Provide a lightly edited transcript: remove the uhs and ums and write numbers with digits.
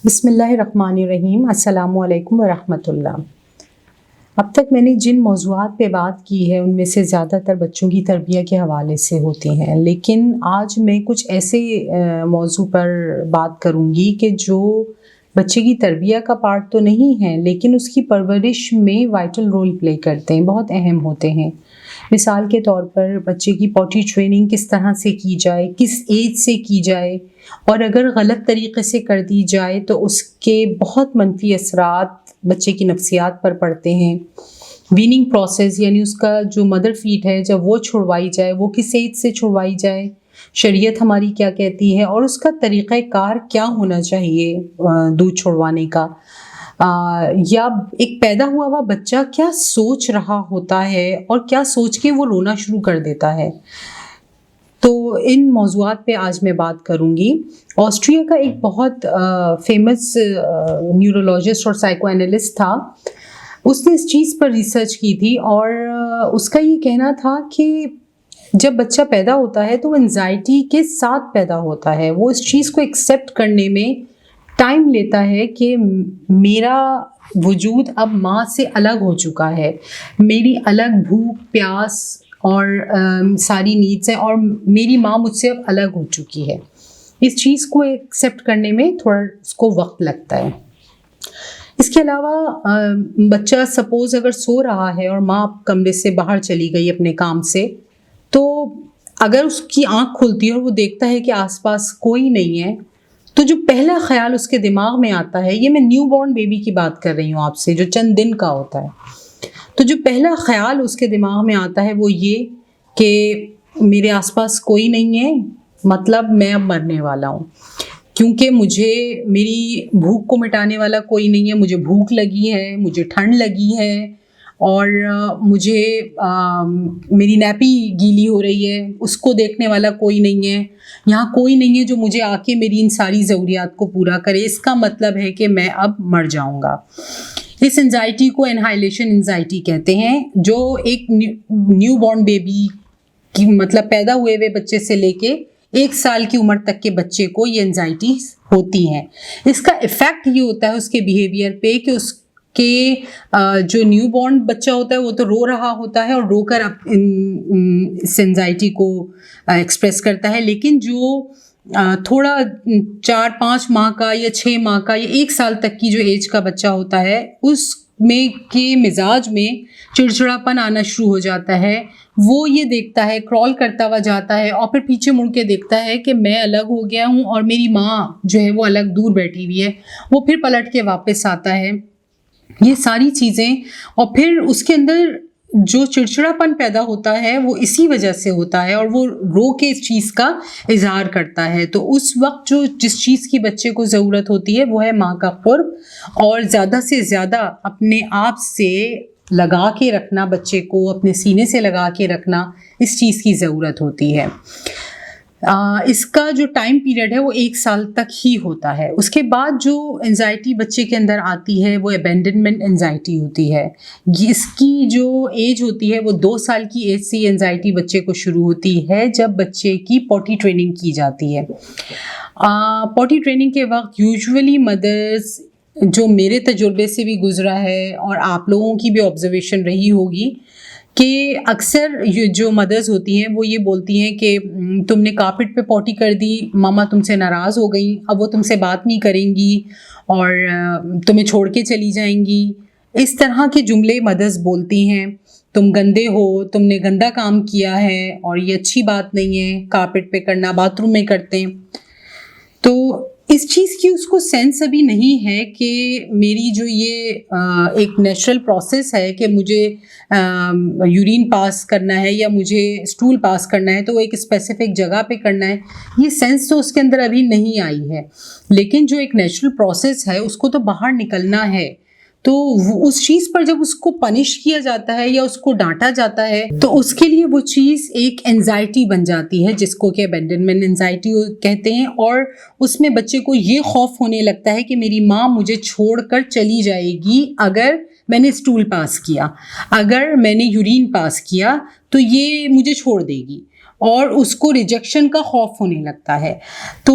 بسم اللہ الرحمن الرحیم۔ السلام علیکم ورحمۃ اللہ۔ اب تک میں نے جن موضوعات پہ بات کی ہے ان میں سے زیادہ تر بچوں کی تربیت کے حوالے سے ہوتی ہیں، لیکن آج میں کچھ ایسے موضوع پر بات کروں گی کہ جو بچے کی تربیت کا پارٹ تو نہیں ہے لیکن اس کی پرورش میں وائٹل رول پلے کرتے ہیں، بہت اہم ہوتے ہیں۔ مثال کے طور پر بچے کی پوٹی ٹریننگ کس طرح سے کی جائے، کس ایج سے کی جائے، اور اگر غلط طریقے سے کر دی جائے تو اس کے بہت منفی اثرات بچے کی نفسیات پر پڑتے ہیں۔ ویننگ پروسیس یعنی اس کا جو مدر فیڈ ہے جب وہ چھڑوائی جائے وہ کس ایج سے چھڑوائی جائے، شریعت ہماری کیا کہتی ہے، اور اس کا طریقہ کار کیا ہونا چاہیے دودھ چھڑوانے کا، یا ایک پیدا ہوا بچہ کیا سوچ رہا ہوتا ہے اور کیا سوچ کے وہ رونا شروع کر دیتا ہے۔ تو ان موضوعات پہ آج میں بات کروں گی۔ آسٹریا کا ایک بہت فیمس نیورولوجسٹ اور سائیکو اینالسٹ تھا، اس نے اس چیز پر ریسرچ کی تھی اور اس کا یہ کہنا تھا کہ جب بچہ پیدا ہوتا ہے تو وہ انزائٹی کے ساتھ پیدا ہوتا ہے، وہ اس چیز کو ایکسیپٹ کرنے میں ٹائم لیتا ہے کہ میرا وجود اب ماں سے الگ ہو چکا ہے، میری الگ بھوک پیاس اور ساری نیڈس ہیں اور میری ماں مجھ سے اب الگ ہو چکی ہے۔ اس چیز کو ایکسیپٹ کرنے میں تھوڑا اس کو وقت لگتا ہے۔ اس کے علاوہ بچہ سپوز اگر سو رہا ہے اور ماں کمرے سے باہر چلی گئی اپنے کام سے، تو اگر اس کی آنکھ کھلتی ہے اور وہ دیکھتا ہے کہ آس پاس کوئی نہیں ہے تو جو پہلا خیال اس کے دماغ میں آتا ہے، یہ میں نیو بورن بیبی کی بات کر رہی ہوں آپ سے جو چند دن کا ہوتا ہے، تو جو پہلا خیال اس کے دماغ میں آتا ہے وہ یہ کہ میرے آس پاس کوئی نہیں ہے، مطلب میں اب مرنے والا ہوں، کیونکہ مجھے میری بھوک کو مٹانے والا کوئی نہیں ہے، مجھے بھوک لگی ہے، مجھے ٹھنڈ لگی ہے اور مجھے میری نیپی گیلی ہو رہی ہے، اس کو دیکھنے والا کوئی نہیں ہے، یہاں کوئی نہیں ہے جو مجھے آ کے میری ان ساری ضروریات کو پورا کرے، اس کا مطلب ہے کہ میں اب مر جاؤں گا۔ اس انزائٹی کو انہائلیشن انزائٹی کہتے ہیں، جو ایک نیو بورن بیبی کی مطلب پیدا ہوئے ہوئے بچے سے لے کے 1 سال کی عمر تک کے بچے کو یہ انزائٹی ہوتی ہیں۔ اس کا ایفیکٹ یہ ہوتا ہے اس کے بیہیویئر پہ کہ اس کہ جو نیو بورن بچہ ہوتا ہے وہ تو رو رہا ہوتا ہے اور رو کر اس انزائٹی کو ایکسپریس کرتا ہے، لیکن جو تھوڑا 4-5 ماہ کا یا 6 ماہ کا یا 1 سال تک کی جو ایج کا بچہ ہوتا ہے اس میں کے مزاج میں چڑچڑاپن آنا شروع ہو جاتا ہے، وہ یہ دیکھتا ہے، کرال کرتا ہوا جاتا ہے اور پھر پیچھے مڑ کے دیکھتا ہے کہ میں الگ ہو گیا ہوں اور میری ماں جو ہے وہ الگ دور بیٹھی ہوئی ہے، وہ پھر پلٹ کے واپس آتا ہے، یہ ساری چیزیں، اور پھر اس کے اندر جو چڑچڑاپن پیدا ہوتا ہے وہ اسی وجہ سے ہوتا ہے اور وہ رو کے اس چیز کا اظہار کرتا ہے۔ تو اس وقت جس چیز کی بچے کو ضرورت ہوتی ہے وہ ہے ماں کا قرب، اور زیادہ سے زیادہ اپنے آپ سے لگا کے رکھنا، بچے کو اپنے سینے سے لگا کے رکھنا، اس چیز کی ضرورت ہوتی ہے۔ اس کا جو ٹائم پیریڈ ہے وہ 1 سال تک ہی ہوتا ہے۔ اس کے بعد جو انزائٹی بچے کے اندر آتی ہے وہ ابینڈنمنٹ انزائٹی ہوتی ہے۔ اس کی جو ایج ہوتی ہے وہ 2 سال کی ایج سے یہ انزائٹی بچے کو شروع ہوتی ہے جب بچے کی پوٹی ٹریننگ کی جاتی ہے۔ پوٹی ٹریننگ کے وقت یوزولی مدرز، جو میرے تجربے سے بھی گزرا ہے اور آپ لوگوں کی بھی آبزرویشن رہی ہوگی، کہ اکثر جو مدرز ہوتی ہیں وہ یہ بولتی ہیں کہ تم نے کارپٹ پہ پوٹی کر دی، ماما تم سے ناراض ہو گئیں، اب وہ تم سے بات نہیں کریں گی اور تمہیں چھوڑ کے چلی جائیں گی۔ اس طرح کے جملے مدرز بولتی ہیں، تم گندے ہو، تم نے گندا کام کیا ہے اور یہ اچھی بات نہیں ہے کارپٹ پہ کرنا، باتھ روم میں کرتے ہیں۔ تو اس چیز کی اس کو سینس ابھی نہیں ہے کہ میری جو یہ ایک نیچرل پروسیس ہے کہ مجھے یورین پاس کرنا ہے یا مجھے اسٹول پاس کرنا ہے تو وہ ایک اسپیسیفک جگہ پہ کرنا ہے، یہ سینس تو اس کے اندر ابھی نہیں آئی ہے، لیکن جو ایک نیچرل پروسیس ہے اس کو تو باہر نکلنا ہے۔ تو اس چیز پر جب اس کو پنش کیا جاتا ہے یا اس کو ڈانٹا جاتا ہے تو اس کے لیے وہ چیز ایک انزائٹی بن جاتی ہے جس کو کہ ابینڈنمنٹ انزائٹی کہتے ہیں، اور اس میں بچے کو یہ خوف ہونے لگتا ہے کہ میری ماں مجھے چھوڑ کر چلی جائے گی اگر میں نے اسٹول پاس کیا، اگر میں نے یورین پاس کیا تو یہ مجھے چھوڑ دے گی، اور اس کو ریجیکشن کا خوف ہونے لگتا ہے۔ تو